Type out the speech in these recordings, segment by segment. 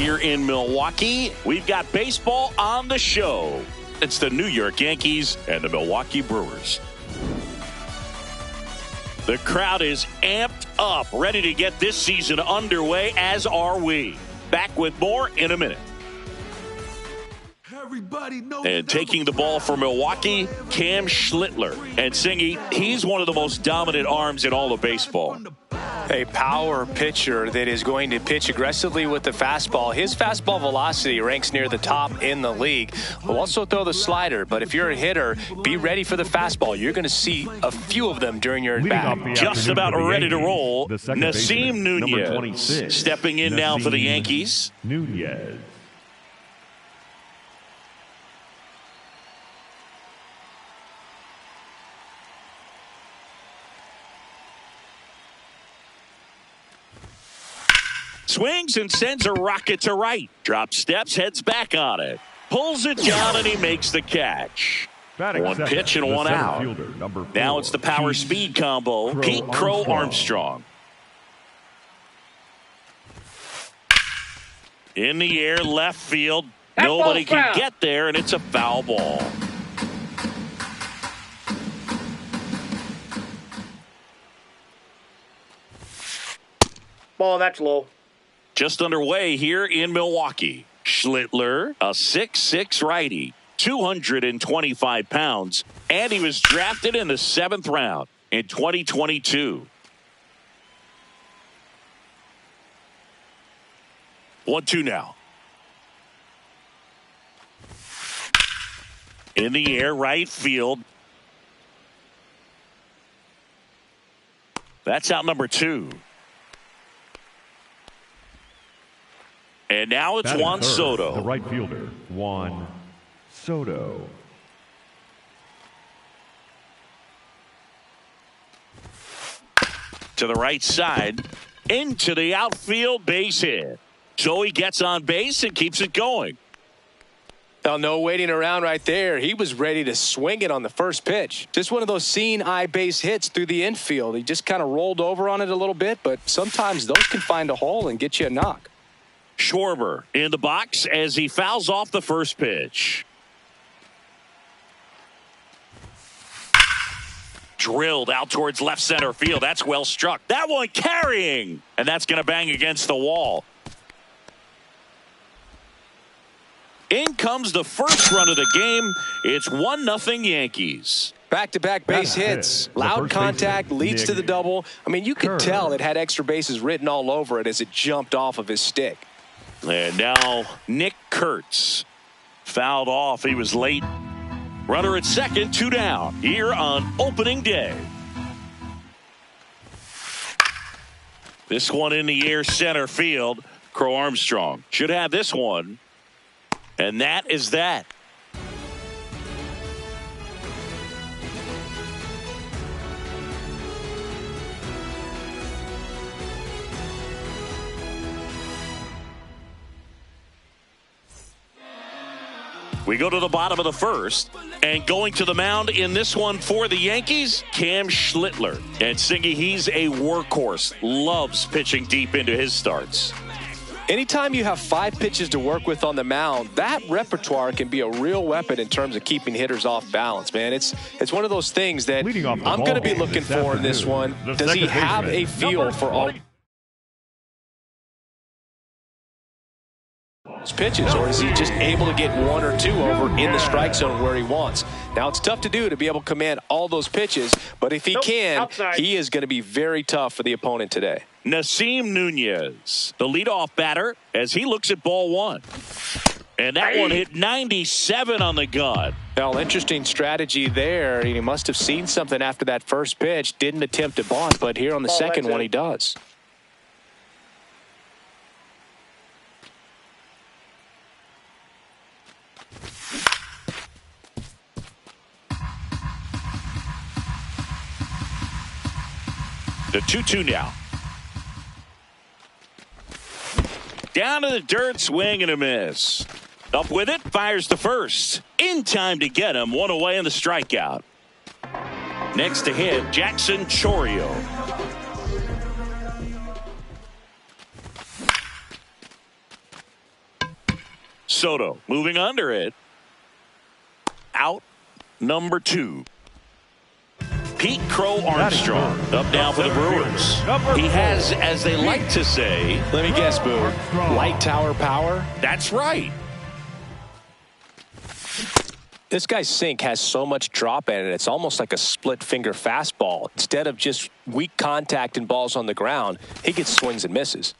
here in Milwaukee. We've got baseball on the show. It's the New York Yankees and the Milwaukee Brewers. The crowd is amped up, ready to get this season underway, as are we. Back with more in a minute. And taking the ball for Milwaukee, Cam Schlittler. And Singy, he's one of the most dominant arms in all of baseball. A power pitcher that is going to pitch aggressively with the fastball. His fastball velocity ranks near the top in the league. Will also throw the slider, but if you're a hitter, be ready for the fastball. You're going to see a few of them during your at-bat. Just about ready to roll. Nasim Nunez stepping in now for the Yankees. Nunez. Swings and sends a rocket to right. Drop steps, heads back on it. Pulls it down, and he makes the catch. One pitch and one out. Now it's the power speed combo. Pete Crow Armstrong. In the air, left field. Nobody can get there, and it's a foul ball. Ball, that's low. Just underway here in Milwaukee. Schlittler, a 6'6" righty, 225 pounds, and he was drafted in the 7th round in 2022. 1-2 now. In the air, right field. That's out number 2. And now it's Juan Soto. The right fielder, Juan Soto. To the right side, into the outfield, base hit. So he gets on base and keeps it going. Now, no waiting around right there. He was ready to swing it on the first pitch. Just one of those seeing eye base hits through the infield. He just kind of rolled over on it a little bit, but sometimes those can find a hole and get you a knock. Schwarber in the box as he fouls off the first pitch. Drilled out towards left center field. That's well struck. That one carrying. And that's going to bang against the wall. In comes the first run of the game. It's 1-0 Yankees. Back-to-back base hits. Loud contact leads to the double. I mean, you could tell it had extra bases written all over it as it jumped off of his stick. And now Nick Kurtz fouled off. He was late. Runner at second, 2 down here on opening day. This one in the air, center field. Crow Armstrong should have this one. And that is that. We go to the bottom of the first, and going to the mound in this one for the Yankees, Cam Schlittler. And Singy, he's a workhorse, loves pitching deep into his starts. Anytime you have 5 pitches to work with on the mound, that repertoire can be a real weapon in terms of keeping hitters off balance, man. It's one of those things that I'm going to be looking for in this one. Does he have a feel for all pitches, or is he just able to get 1 or 2 over in the strike zone where he wants? Now, it's tough to do to be able to command all those pitches, but if he can, he is going to be very tough for the opponent today. Nasim Nunez, the leadoff batter, as he looks at ball 1. And that one hit 97 on the gun. Well, interesting strategy there. He must have seen something after that first pitch. Didn't attempt to bunt, but here on the second one, he does. The 2-2 now. Down to the dirt, swing and a miss. Up with it, fires to first. In time to get him, 1 away in the strikeout. Next to hit, Jackson Chourio. Soto moving under it. Out number 2. Pete Crow Armstrong up now for the Brewers. He has, as they like to say, let me guess, Boo, light tower power? That's right. This guy's sink has so much drop in it, it's almost like a split finger fastball. Instead of just weak contact and balls on the ground, he gets swings and misses.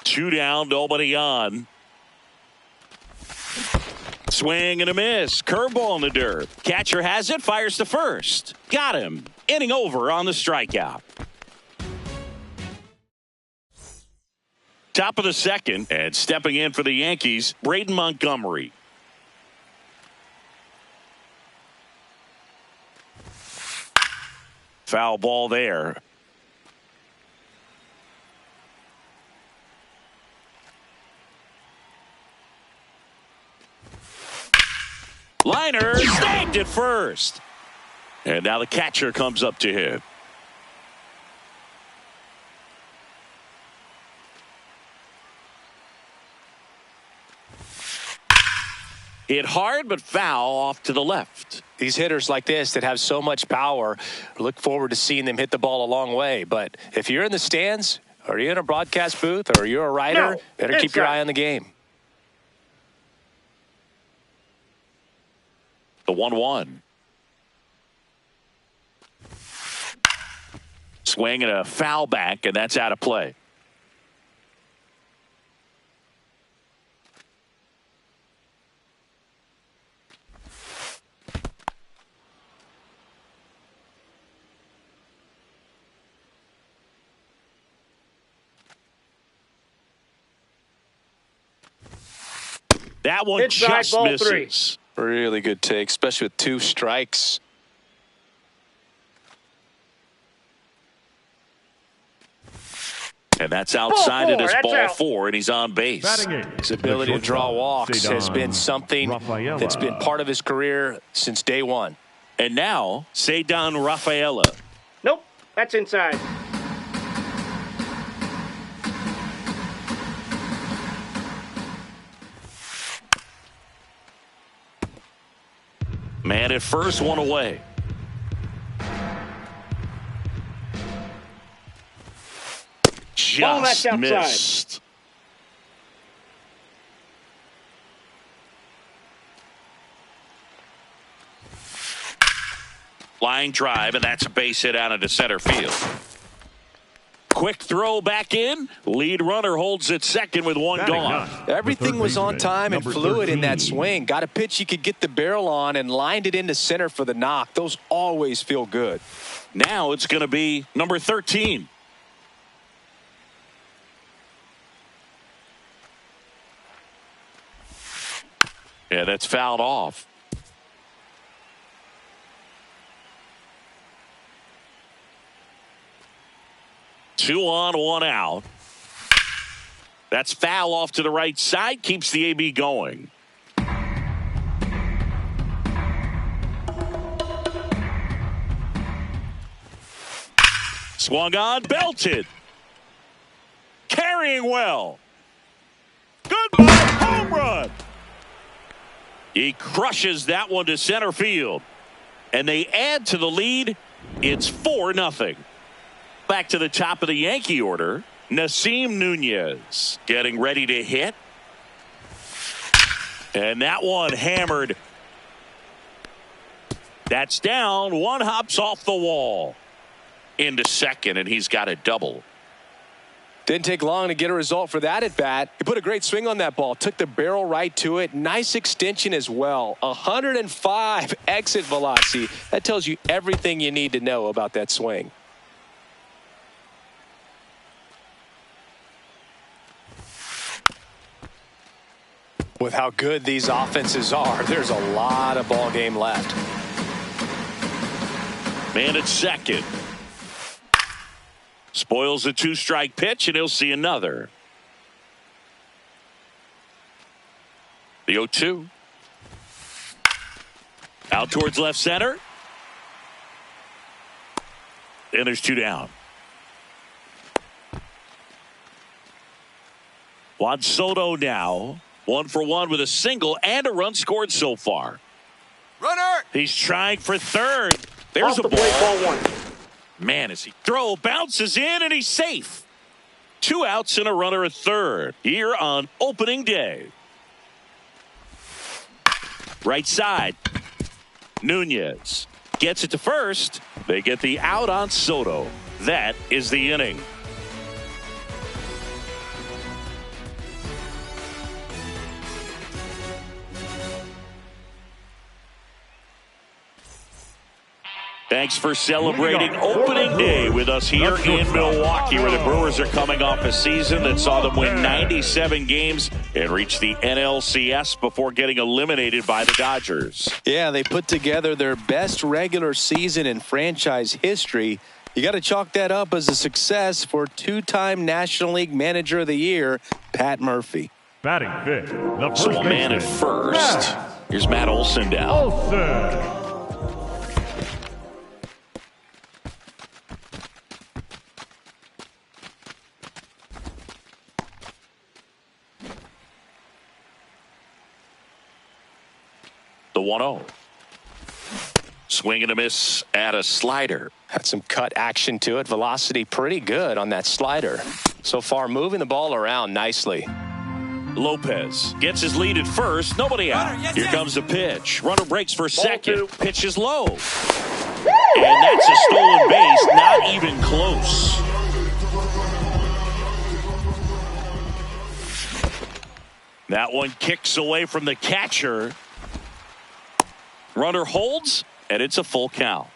2 down, nobody on. Swing and a miss. Curveball in the dirt. Catcher has it, fires to first. Got him. Inning over on the strikeout. Top of the second, and stepping in for the Yankees, Braden Montgomery. Foul ball there. Liner snagged at first. And now the catcher comes up to him. Hit hard, but foul off to the left. These hitters like this that have so much power, look forward to seeing them hit the ball a long way. But if you're in the stands, or you're in a broadcast booth, or you're a writer, better keep your eye on the game. The 1-1. Swing and a foul back, and that's out of play. That one inside, just misses. 3. Really good take, especially with 2 strikes. And that's outside ball it is ball out. 4, and he's on base. His ability to draw walks has been something that's been part of his career since day one. And now, Cedon Rafaela. Nope, that's inside. Man at first, one away. Just missed. Line drive, and that's a base hit out into center field. Quick throw back in. Lead runner holds at second with one gone. Everything was on time and fluid in that swing. Got a pitch he could get the barrel on and lined it into center for the knock. Those always feel good. Now it's going to be number 13. Yeah, that's fouled off. Two on, one out. That's foul off to the right side. Keeps the AB going. Swung on, belted. Carrying well. Goodbye, home run. He crushes that one to center field. And they add to the lead. It's 4-0. Back to the top of the Yankee order. Nasim Nunez getting ready to hit. And that one hammered. That's down. One hops off the wall. Into second, and he's got a double. Didn't take long to get a result for that at bat. He put a great swing on that ball. Took the barrel right to it. Nice extension as well. 105 exit velocity. That tells you everything you need to know about that swing. With how good these offenses are, there's a lot of ball game left. Man at second. Spoils the 2-strike pitch, and he'll see another. The 0-2. Out towards left center. And there's 2 down. Juan Soto now 1 for 1 with a single and a run scored so far. Runner! He's trying for third. There's Off a the plate, ball. ball 1. Man, as he throw bounces in and he's safe. 2 outs and a runner at third here on opening day. Right side. Nunez gets it to first. They get the out on Soto. That is the inning. Thanks for celebrating opening day with us here in Milwaukee, where the Brewers are coming off a season that saw them win 97 games and reach the NLCS before getting eliminated by the Dodgers. Yeah, they put together their best regular season in franchise history. You got to chalk that up as a success for 2-time National League Manager of the Year, Pat Murphy. Batting fifth, the So a man at first. Here's Matt Olson down. The 1-0. Swing and a miss at a slider. Had some cut action to it. Velocity pretty good on that slider. So far, moving the ball around nicely. Lopez gets his lead at first. Nobody out. Here comes the pitch. Runner breaks for second. 2. Pitch is low. And that's a stolen base. Not even close. That one kicks away from the catcher. Runner holds, and it's a full count.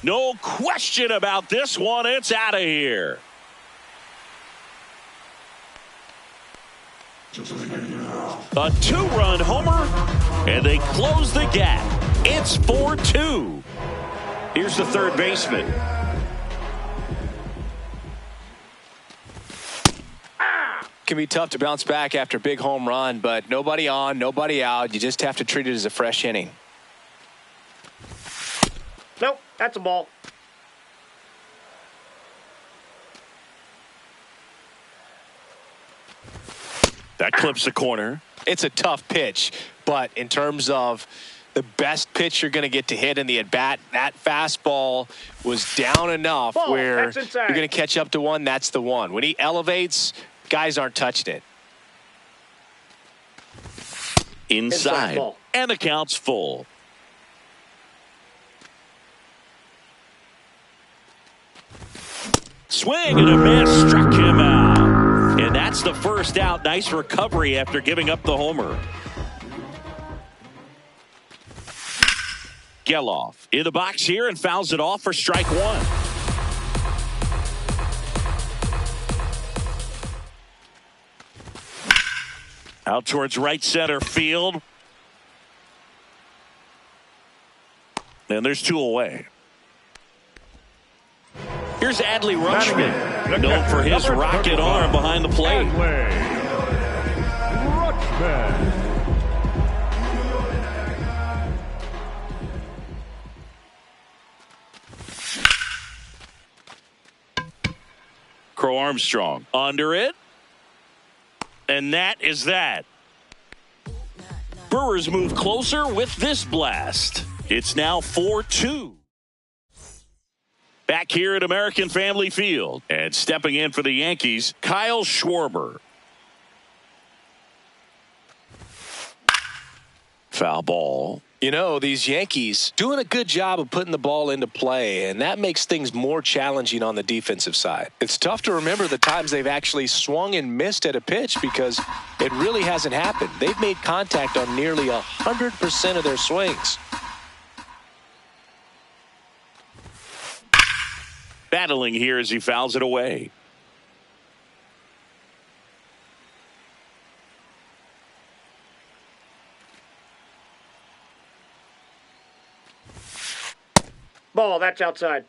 No question about this one. It's out of here. A 2-run homer, and they close the gap. It's 4-2. Here's the third baseman. Can be tough to bounce back after a big home run, but nobody on, nobody out. You just have to treat it as a fresh inning. Nope, that's a ball. That clips the corner. It's a tough pitch, but in terms of the best pitch you're going to get to hit in the at-bat, that fastball was down enough where you're going to catch up to one. That's the one. When he elevates, guys aren't touching it. Inside. And the count's full. Swing and a miss. Struck him out. And that's the first out. Nice recovery after giving up the homer. Geloff in the box here and fouls it off for strike 1. Out towards right center field. And there's 2 away. Here's Adley Rutschman, known for his rocket arm behind the plate. Crow Armstrong under it. And that is that. Brewers move closer with this blast. It's now 4-2. Back here at American Family Field. And stepping in for the Yankees, Kyle Schwarber. Foul ball. You know, these Yankees doing a good job of putting the ball into play, and that makes things more challenging on the defensive side. It's tough to remember the times they've actually swung and missed at a pitch because it really hasn't happened. They've made contact on nearly 100% of their swings. Battling here as he fouls it away. Ball, that's outside.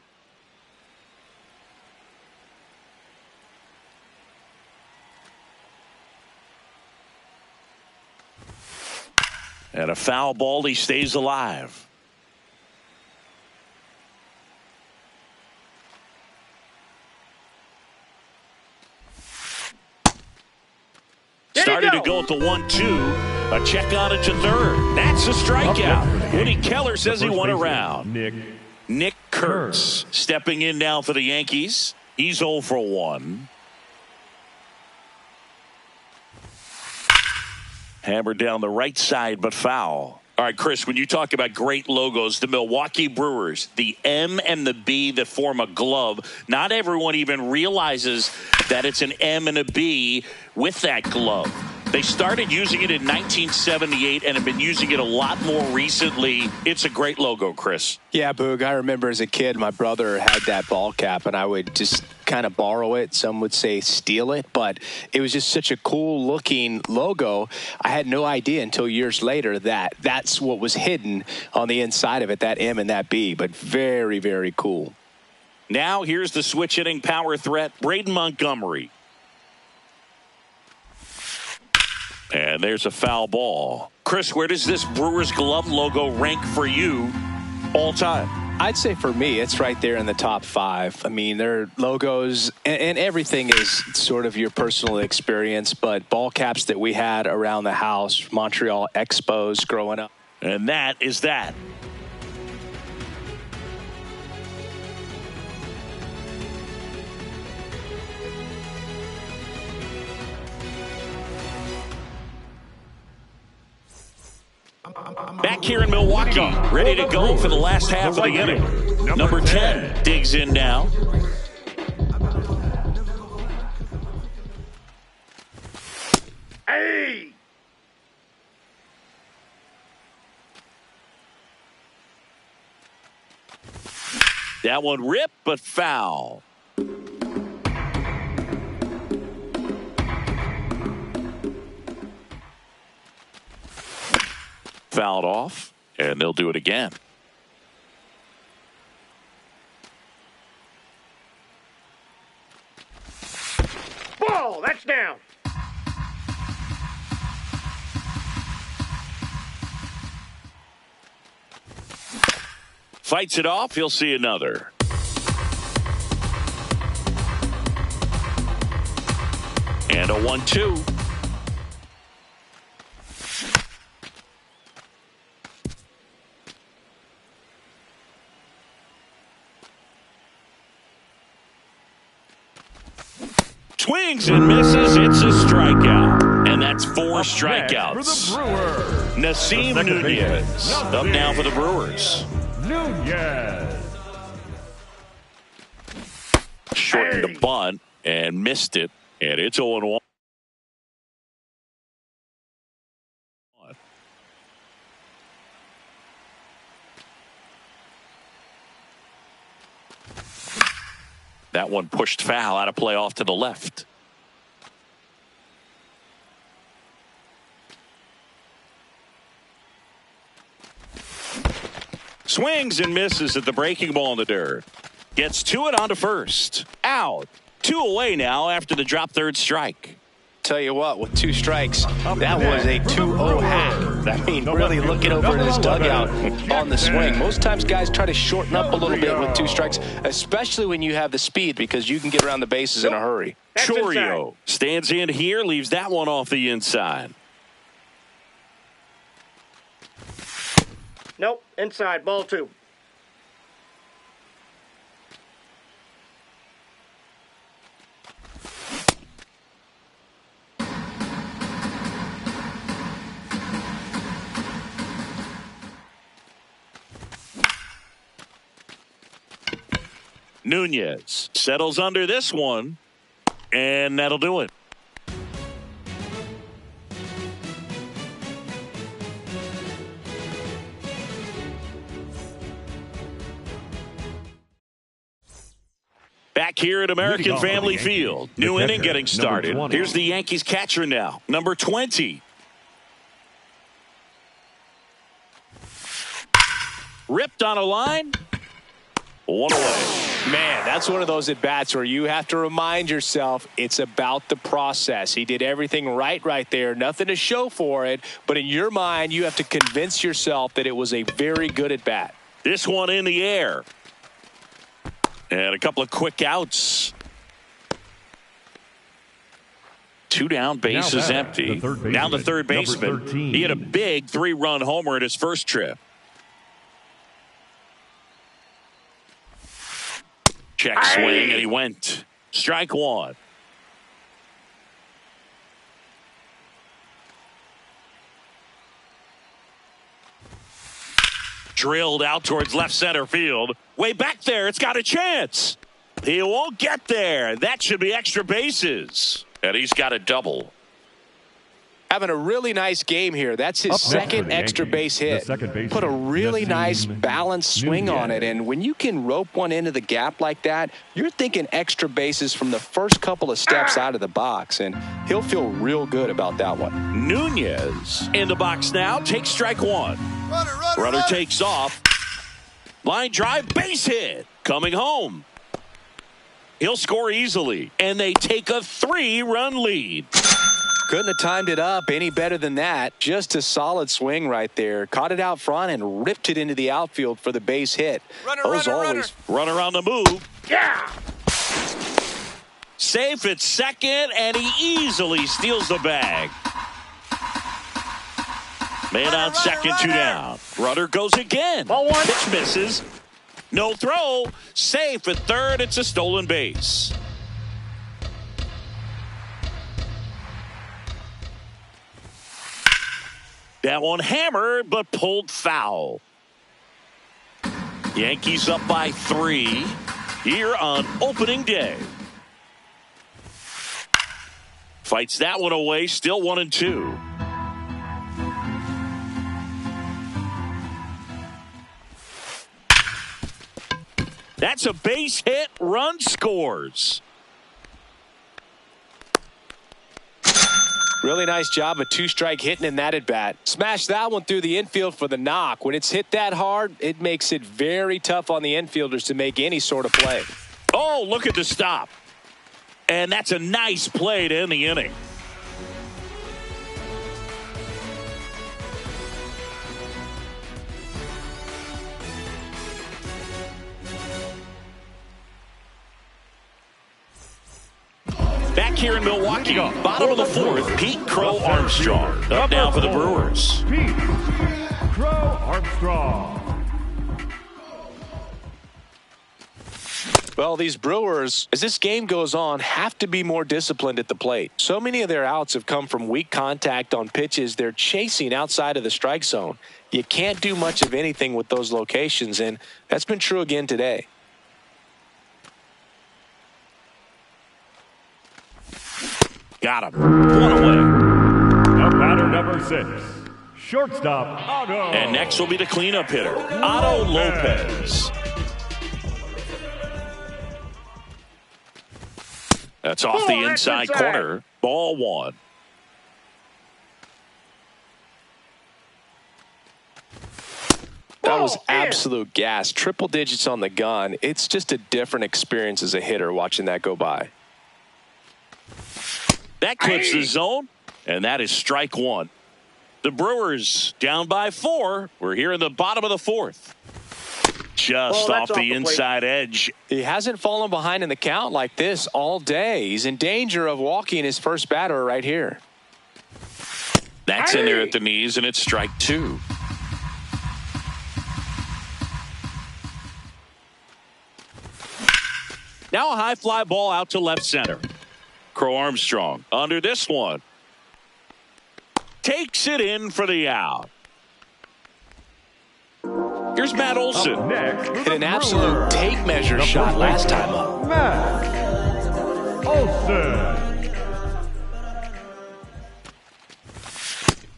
And a foul ball, he stays alive. Started to go at the 1-2. A check on it to third. That's a strikeout. Woody Keller says he won a round. Nick Kurtz stepping in now for the Yankees. He's 0 for 1. Hammered down the right side, but foul. All right, Chris, when you talk about great logos, the Milwaukee Brewers, the M and the B that form a glove, not everyone even realizes that it's an M and a B with that glove. They started using it in 1978 and have been using it a lot more recently. It's a great logo, Chris. Yeah, Boog, I remember as a kid, my brother had that ball cap, and I would just kind of borrow it. Some would say steal it, but it was just such a cool-looking logo. I had no idea until years later that that's what was hidden on the inside of it, that M and that B, but very, very cool. Now here's the switch-hitting power threat, Braden Montgomery. And there's a foul ball. Chris, where does this Brewers glove logo rank for you all time? I'd say for me, it's right there in the top 5. I mean, their logos and everything is sort of your personal experience, but ball caps that we had around the house, Montreal Expos growing up. And that is that. Back here in Milwaukee, ready to go for the last half of the inning. Number 10 digs in now. Hey! That one ripped, but foul. Fouled off, and they'll do it again. Ball, that's down. Fights it off, he'll see another. And a 1-2. Swings and misses. It's a strikeout. And that's 4 strikeouts. Nasim Nunez up now for the Brewers. Nunez. Shortened the bunt and missed it. And it's 0-1. That one pushed foul out of play off to the left. Swings and misses at the breaking ball in the dirt. Gets to it onto first. Out. 2 away now after the drop third strike. Tell you what, with 2 strikes, that was a 2-0 hack. I mean, really looking over in his dugout on the swing. Most times guys try to shorten up a little bit with 2 strikes, especially when you have the speed, because you can get around the bases in a hurry. Chorio stands in here, leaves that one off the inside. Nope, inside, ball 2. Nunez settles under this one, and that'll do it. Back here at American Family Field. New inning getting started. Here's the Yankees catcher now, number 20. Ripped on a line. 1 away. Man, that's one of those at-bats where you have to remind yourself it's about the process. He did everything right there. Nothing to show for it. But in your mind, you have to convince yourself that it was a very good at-bat. This one in the air. And a couple of quick outs. 2 down, base is empty. Now the third baseman. He had a big 3-run homer in his first trip. Check swing, and he went. Strike 1. Drilled out towards left center field. Way back there, it's got a chance. He won't get there. That should be extra bases. And he's got a double. Having a really nice game here. That's his second extra base hit. Put a really nice balanced swing on it. And when you can rope one into the gap like that, you're thinking extra bases from the first couple of steps out of the box. And he'll feel real good about that one. Nunez in the box now. Takes strike 1. Runner takes off. Line drive, base hit. Coming home. He'll score easily. And they take a 3-run lead. Couldn't have timed it up any better than that. Just a solid swing right there. Caught it out front and ripped it into the outfield for the base hit. Runner on the move. Yeah! Safe at second, and he easily steals the bag. Man on second, 2 down. Runner goes again. Ball 1. Pitch misses. No throw. Safe at third. It's a stolen base. That one hammered, but pulled foul. Yankees up by 3 here on opening day. Fights that one away, still 1-2. That's a base hit, run scores. Really nice job of 2-strike hitting in that at bat. Smash that one through the infield for the knock. When it's hit that hard, it makes it very tough on the infielders to make any sort of play. Oh, look at the stop. And that's a nice play to end the inning. Back here in Milwaukee, bottom of the 4th, Pete Crow Armstrong up now for the Brewers. Pete Crow Armstrong. Well, these Brewers, as this game goes on, have to be more disciplined at the plate. So many of their outs have come from weak contact on pitches they're chasing outside of the strike zone. You can't do much of anything with those locations, and that's been true again today. Got him. 1 away. The batter number 6. Shortstop, Otto. And next will be the cleanup hitter, Otto Lopez. That's off the inside corner. Ball 1. That was absolute gas. Triple digits on the gun. It's just a different experience as a hitter watching that go by. That clips the zone, and that is strike 1. The Brewers down by 4. We're here in the bottom of the 4th. Just off the inside edge. He hasn't fallen behind in the count like this all day. He's in danger of walking his first batter right here. That's in there at the knees, and it's strike 2. Now a high fly ball out to left center. Crow Armstrong under this one. Takes it in for the out. Here's Matt Olson. Hit an absolute tape measure shot last time up. Matt Olson.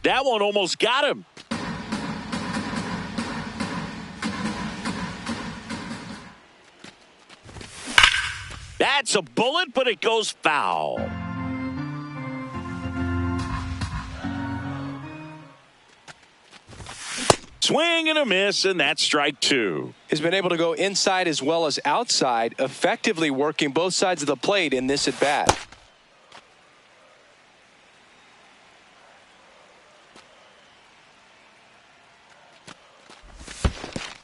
That one almost got him. That's a bullet, but it goes foul. Swing and a miss, and that's strike 2. He's been able to go inside as well as outside, effectively working both sides of the plate in this at bat.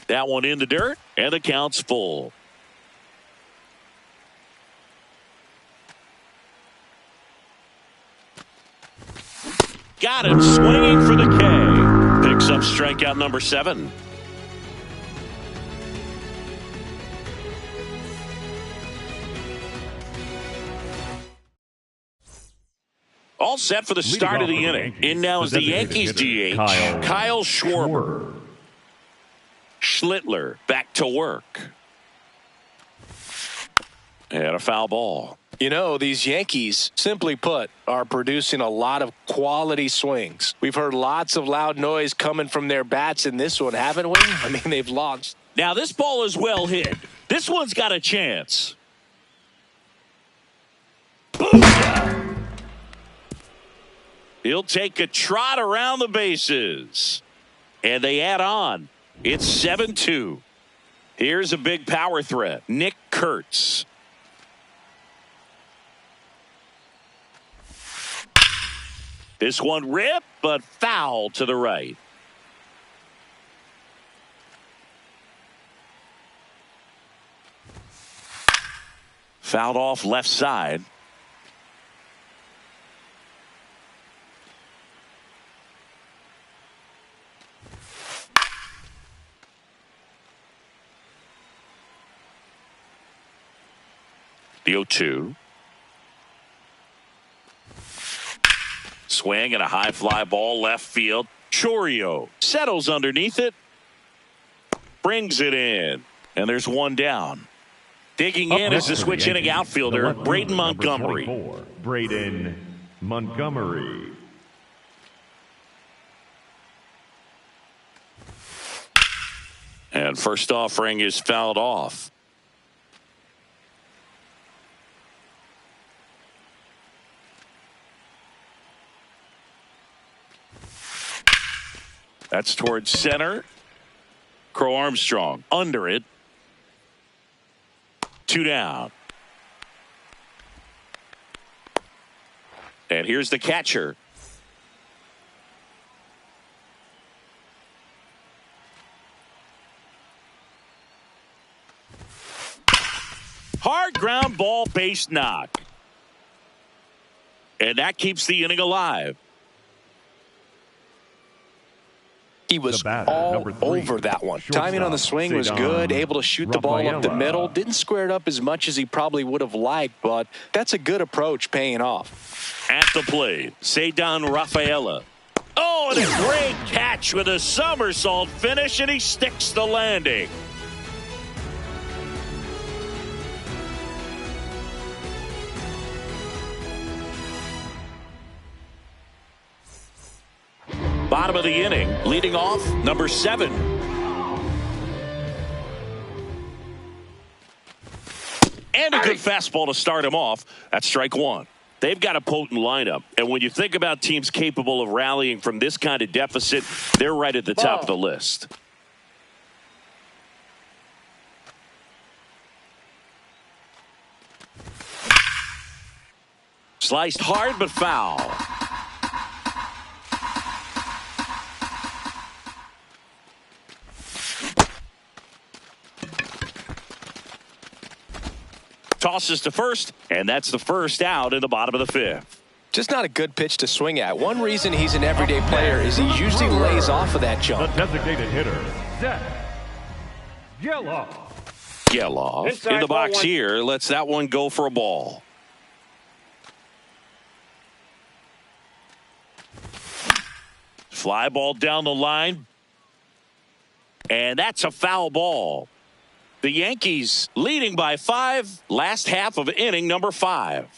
That one in the dirt, and the count's full. Got it, swinging for the K. Picks up strikeout number 7. All set for the start of the inning. In now is the Yankees DH, Kyle Schwarber. Schlittler back to work. And a foul ball. You know, these Yankees, simply put, are producing a lot of quality swings. We've heard lots of loud noise coming from their bats in this one, haven't we? I mean, they've launched. Now, this ball is well hit. This one's got a chance. Booyah! He'll take a trot around the bases. And they add on. It's 7-2. Here's a big power threat. Nick Kurtz. This one ripped, but foul to the right. Fouled off left side. The 0-2. Swing and a high fly ball left field. Chorio settles underneath it. Brings it in. And there's one down. Digging in is the switch inning outfielder, Braden Montgomery. Braden Montgomery. And first offering is fouled off. That's towards center. Crow Armstrong under it. 2 down. And here's the catcher. Hard ground ball, base knock. And that keeps the inning alive. He was all over that one. Timing on the swing was good, able to shoot the ball up the middle. Didn't square it up as much as he probably would have liked, but that's a good approach paying off. At the plate, Cedon Rafaela. Oh, and a great catch with a somersault finish, and he sticks the landing. Bottom of the inning, leading off, number 7. And a good fastball to start him off. That's strike 1. They've got a potent lineup. And when you think about teams capable of rallying from this kind of deficit, they're right at the top of the list. Sliced hard but foul. Tosses to first, and that's the first out in the bottom of the 5th. Just not a good pitch to swing at. One reason he's an everyday player is he usually lays off of that jump. The designated hitter, Zach Geloff. Geloff in the box here. Lets that one go for a ball. Fly ball down the line. And that's a foul ball. The Yankees leading by 5. Last half of inning number 5.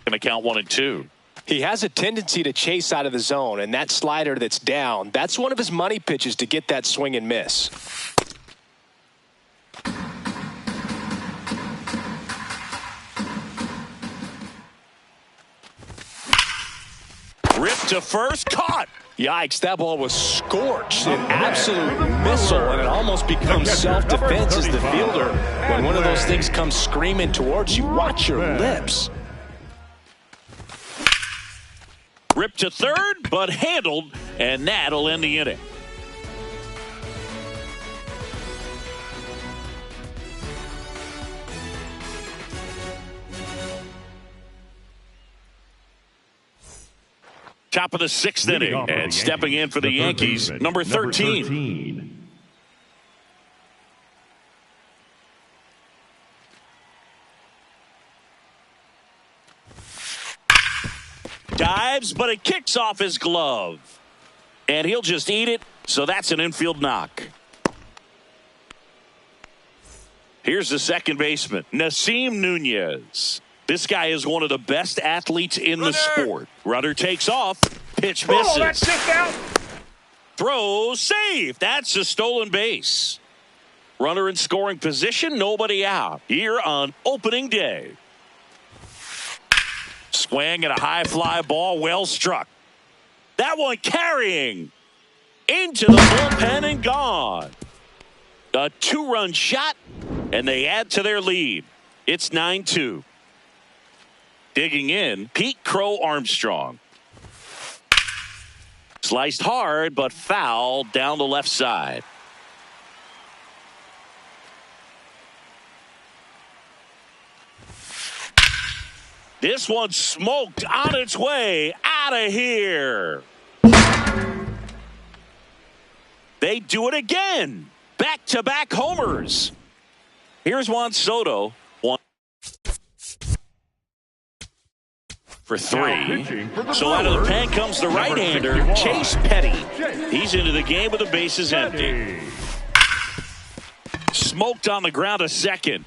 Going to count 1-2. He has a tendency to chase out of the zone, and that slider that's down, that's one of his money pitches to get that swing and miss. Ripped to first, caught. Yikes, that ball was scorched, an absolute missile, and it almost becomes self-defense as the fielder. When one of those things comes screaming towards you, watch your lips. Ripped to third, but handled, and that'll end the inning. Top of the 6th inning. And stepping in for the Yankees, number 13. Dives, but it kicks off his glove. And he'll just eat it, so that's an infield knock. Here's the second baseman, Nasim Nunez. This guy is one of the best athletes in the sport. Runner takes off. Pitch misses. That's just out. Throw, safe. That's a stolen base. Runner in scoring position, nobody out. Here on opening day. Swing and a high fly ball, well struck. That one carrying into the bullpen and gone. A 2-run shot, and they add to their lead. It's 9-2. Digging in, Pete Crow Armstrong. Sliced hard, but foul down the left side. This one smoked on its way out of here. They do it again. Back-to-back homers. Here's Juan Soto. One for 3. So out of the pen comes the right-hander, Chase Petty. He's into the game with the bases empty. Smoked on the ground a second.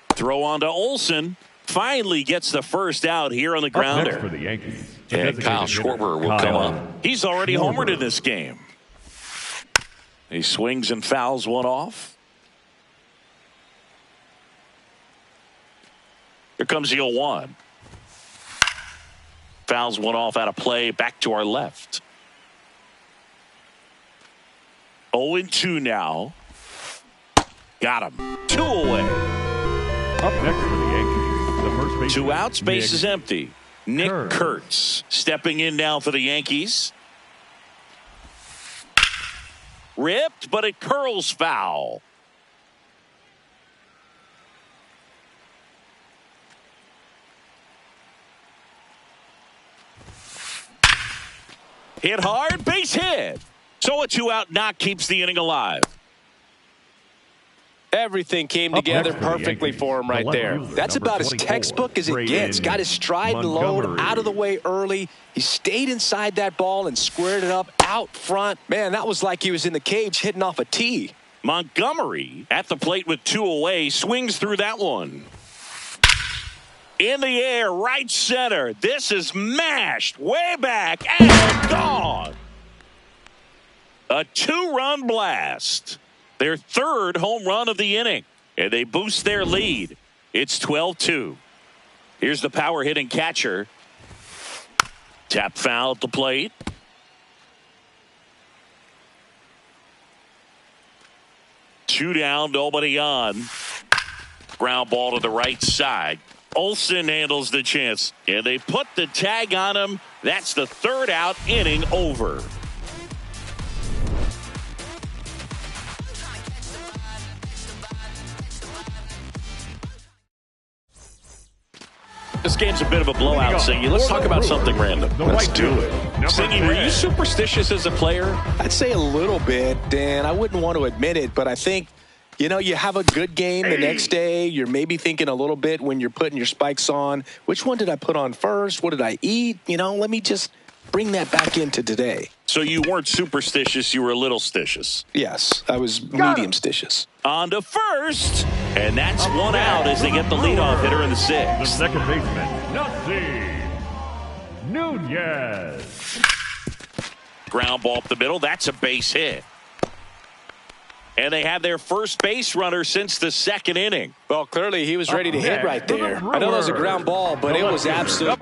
Throw on to Olsen. Finally gets the first out here on the grounder. For the Yankees. And Kyle Schwarber will come up. He's already homered in this game. He swings and fouls one off. Here comes the 0-1. Fouls one off out of play, back to our left. 0-2 now. Got him. 2 away. Up next for the Yankees, the first baseman, 2 outs, base is empty. Nick Kurtz stepping in now for the Yankees. Ripped, but it curls foul. Hit hard, base hit. So a 2-out knock keeps the inning alive. Everything came together perfectly for him right there. That's about as textbook as it gets. Got his stride and load out of the way early. He stayed inside that ball and squared it up out front. Man, that was like he was in the cage hitting off a tee. Montgomery at the plate with 2 away. Swings through that one. In the air, right center. This is mashed way back and gone. A 2-run blast. Their 3rd home run of the inning. And they boost their lead. It's 12-2. Here's the power hitting catcher. Tap foul at the plate. Two down, nobody on. Ground ball to the right side. Olsen handles the chance. And they put the tag on him. That's the 3rd out, inning over. This game's a bit of a blowout, Singy. Let's talk about something random. Let's do it. Singy, were you superstitious as a player? I'd say a little bit, Dan. I wouldn't want to admit it, but I think, you know, you have a good game the next day. You're maybe thinking a little bit when you're putting your spikes on. Which one did I put on first? What did I eat? You know, let me just bring that back into today. So you weren't superstitious, you were a little stitious. Yes, I was medium-stitious. On to first, and that's 1 out as they get the leadoff hitter in the 6th. The second baseman, Nasim Nunez. Ground ball up the middle, that's a base hit. And they have their first base runner since the 2nd inning. Well, clearly he was ready to hit right there. I know that was a ground ball, but it was absolute.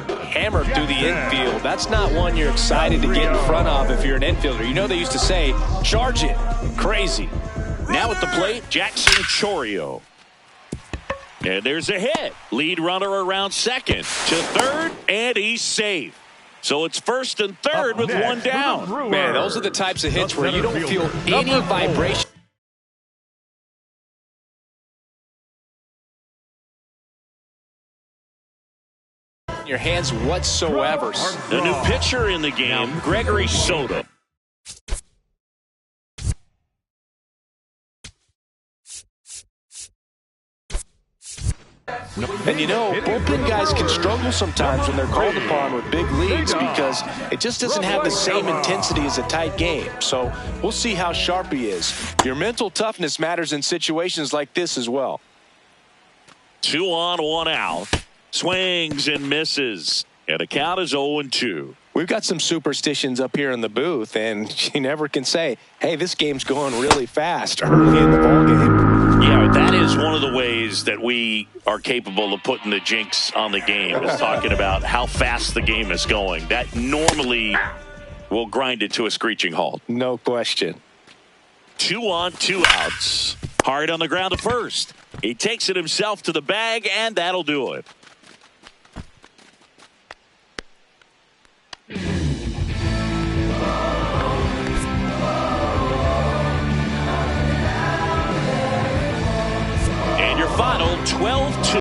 Hammered through the infield. That's not one you're excited to get in front of if you're an infielder. You know they used to say, charge it. Crazy. Now at the plate, Jackson Chorio. And there's a hit. Lead runner around second to third, and he's safe. So it's first and third with 1 down. Man, those are the types of hits where you don't feel any vibration. your hands whatsoever. The new pitcher in the game, Gregory Soto. And you know, bullpen guys can struggle sometimes when they're called upon with big leagues because it just doesn't have the same intensity as a tight game. So we'll see how sharp he is. Your mental toughness matters in situations like this as well. 2 on, 1 out. Swings and misses. And the count is 0-2. We've got some superstitions up here in the booth, and you never can say, hey, this game's going really fast early in the ballgame. Yeah, that is one of the ways that we are capable of putting the jinx on the game, is talking about how fast the game is going. That normally will grind it to a screeching halt. No question. 2 on, 2 outs. Hard on the ground to first. He takes it himself to the bag, and that'll do it. And your final 12-2.